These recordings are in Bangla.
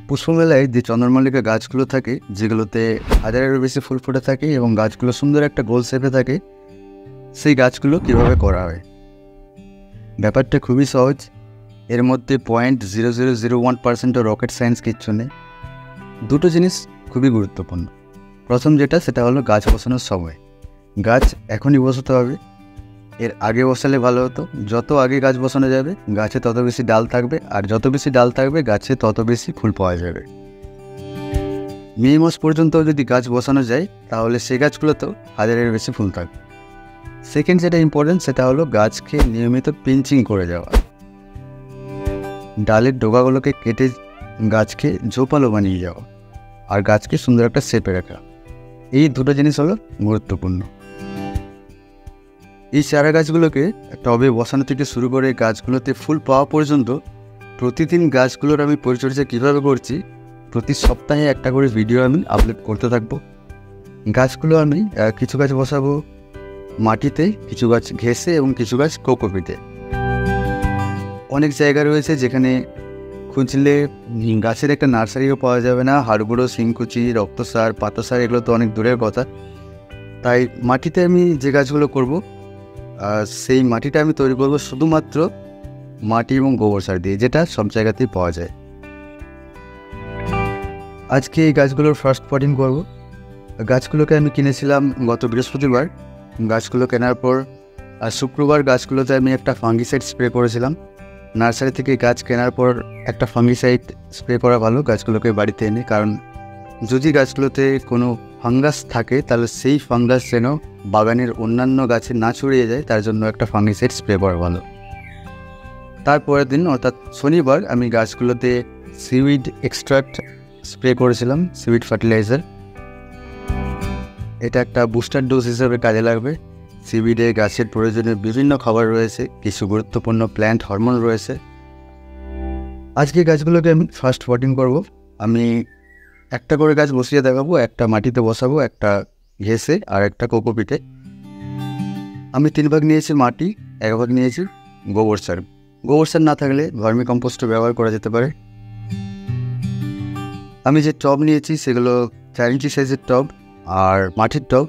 পুষ্পমেলায় যে চন্দ্রমল্লিকা গাছগুলো থাকে, যেগুলোতে হাজারেরও বেশি ফুল ফুটে থাকে এবং গাছগুলো সুন্দর একটা গোল শেপে থাকে, সেই গাছগুলো কীভাবে করা হয়। ব্যাপারটা খুবই সহজ। এর মধ্যে 0.0001% রকেট সায়েন্স কিচ্ছু নেই। দুটো জিনিস খুবই গুরুত্বপূর্ণ। প্রথম যেটা, সেটা হলো গাছ বসানোর সময়। গাছ এখনই বসাতে হবে, এর আগে বসালে ভালো হতো। যত আগে গাছ বসানো যাবে গাছে তত বেশি ডাল থাকবে, আর যত বেশি ডাল থাকবে গাছে তত বেশি ফুল পাওয়া যাবে। মে মাস পর্যন্ত যদি গাছ বসানো যায় তাহলে সেই গাছগুলোতেও হাজারের বেশি ফুল থাকবে। সেকেন্ড যেটা ইম্পর্টেন্ট, সেটা হলো গাছকে নিয়মিত পিঞ্চিং করে যাওয়া। ডালের ডোগাগুলোকে কেটে গাছকে ঝোপালো বানিয়ে যাওয়া আর গাছকে সুন্দর একটা শেপে রাখা। এই দুটো জিনিস হলো গুরুত্বপূর্ণ। এই চারা গাছগুলোকে টবে বসানো থেকে শুরু করে গাছগুলোতে ফুল পাওয়া পর্যন্ত প্রতিদিন গাছগুলোর আমি পরিচর্যা কীভাবে করছি, প্রতি সপ্তাহে একটা করে ভিডিও আমি আপলোড করতে থাকবো। গাছগুলো আমি কিছু গাছ বসাবো মাটিতে, কিছু গাছ ঘেঁষে এবং কিছু গাছ কোকোপিটে। অনেক জায়গা রয়েছে যেখানে খুঁজলে গাছের একটা নার্সারিও পাওয়া যাবে না। হাড়গুঁড়ো, শিংকুচি, রক্তসার, পাতাসার এগুলো তো অনেক দূরের কথা। তাই মাটিতে আমি যে গাছগুলো করব, সেই মাটিটা আমি তৈরি করব শুধুমাত্র মাটি এবং গোবর সার দিয়ে, যেটা সব জায়গাতেই পাওয়া যায়। আজকে এই গাছগুলোর ফার্স্ট পটিং করব। গাছগুলোকে আমি কিনেছিলাম গত বৃহস্পতিবার। গাছগুলো কেনার পর শুক্রবার গাছগুলোতে আমি একটা ফাঙ্গিসাইড স্প্রে করেছিলাম। নার্সারি থেকে গাছ কেনার পর একটা ফাঙ্গিসাইড স্প্রে করা ভালো গাছগুলোকে বাড়িতে এনে, কারণ যদি গাছগুলোতে কোনো ফাঙ্গাস থাকে তাহলে সেই ফাঙ্গাস যেন বাগানের অন্যান্য গাছে না ছড়িয়ে যায়, তার জন্য একটা ফাঙ্গিসাইড স্প্রে করা ভালো। তারপরের দিন অর্থাৎ শনিবার আমি গাছগুলোতে সিউইড এক্সট্রাক্ট স্প্রে করেছিলাম, সিউইড ফার্টিলাইজার। এটা একটা বুস্টার ডোজ হিসেবে কাজে লাগবে। সিউইডে গাছের প্রয়োজনীয় বিভিন্ন খাবার রয়েছে, কিছু গুরুত্বপূর্ণ প্ল্যান্ট হরমোন রয়েছে। আজকে গাছগুলোকে আমি ফার্স্ট পটিং করব। আমি একটা করে গাছ বসিয়ে দেখাবো, একটা মাটিতে বসাবো, একটা ঘেঁষে আর একটা কোকোপিটে। আমি 3 ভাগ নিয়েছি মাটি, 1 ভাগ নিয়েছি গোবর সার। গোবর সার না থাকলে ভার্মি কম্পোস্টও ব্যবহার করা যেতে পারে। আমি যে টব নিয়েছি সেগুলো 4 ইঞ্চি সাইজের টব আর মাটির টব।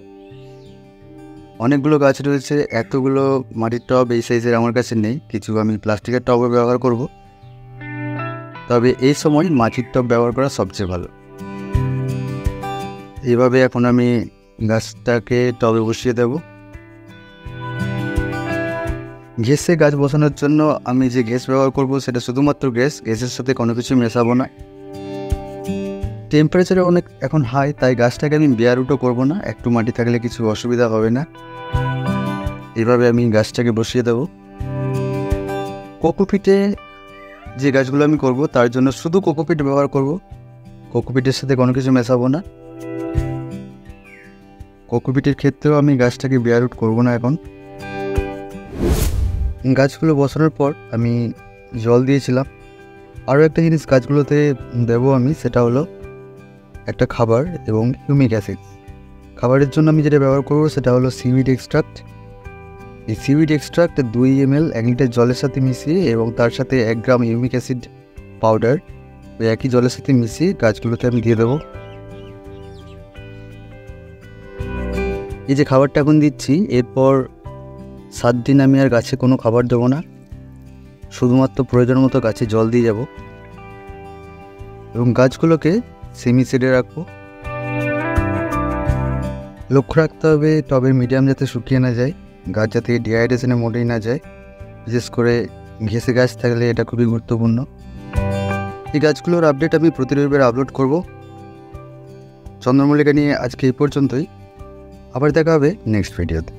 অনেকগুলো গাছ রয়েছে, এতগুলো মাটির টব এই সাইজের আমার কাছে নেই। কিছু আমি প্লাস্টিকের টবও ব্যবহার করব, তবে এই সময় মাটির টব ব্যবহার করা সবচেয়ে ভালো। এইভাবে এখন আমি গাছটাকে টবে বসিয়ে দেব। ঘেঁষে গাছ বসানোর জন্য আমি যে গ্যাস ব্যবহার করব সেটা শুধুমাত্র গ্যাসের সাথে কোনো কিছু মেশাবো না। টেম্পারেচারে অনেক এখন হাই, তাই গাছটাকে আমি বেয়ারুটও করবো না, একটু মাটি থাকলে কিছু অসুবিধা হবে না। এইভাবে আমি গাছটাকে বসিয়ে দেব। কোকোপিটে যে গাছগুলো আমি করব তার জন্য শুধু কোকোপিট ব্যবহার করব, কোকোপিটের সাথে কোনো কিছু মেশাবো না। কোকোপিটের ক্ষেত্রেও আমি গাছটাকে বেয়ারুট করবো না। এখন গাছগুলো বসানোর পর আমি জল দিয়েছিলাম। আরও একটা জিনিস গাছগুলোতে দেবো আমি, সেটা হলো একটা খাবার এবং হিউমিক অ্যাসিড। খাবারের জন্য আমি যেটা ব্যবহার করবো সেটা হলো সিউইড এক্সট্রাক্ট। এই সিউইড এক্সট্রাক্ট 2 ml 1 লিটার জলের সাথে মিশিয়ে এবং তার সাথে 1 গ্রাম হিউমিক অ্যাসিড পাউডার ওই একই জলের সাথে মিশিয়ে গাছগুলোতে আমি দিয়ে দেবো। এই যে খাবারটা এখন দিচ্ছি, এরপর 7 দিন আমি আর গাছে কোনো খাবার দেবো না, শুধুমাত্র প্রয়োজন মতো গাছে জল দিয়ে যাব এবং গাছগুলোকে সেমি শেডে রাখবো। লক্ষ্য রাখতে হবে টবের মিডিয়াম যাতে শুকিয়ে না যায়, গাছ যাতে ডিহাইড্রেশনে মোটেই না যায়। বিশেষ করে ঘেঁষে গাছ থাকলে এটা খুবই গুরুত্বপূর্ণ। এই গাছগুলোর আপডেট আমি প্রতি রবিবার আপলোড করব। চন্দ্রমল্লিকা নিয়ে আজকে এই পর্যন্তই, আবার দেখা হবে নেক্সট ভিডিওতে।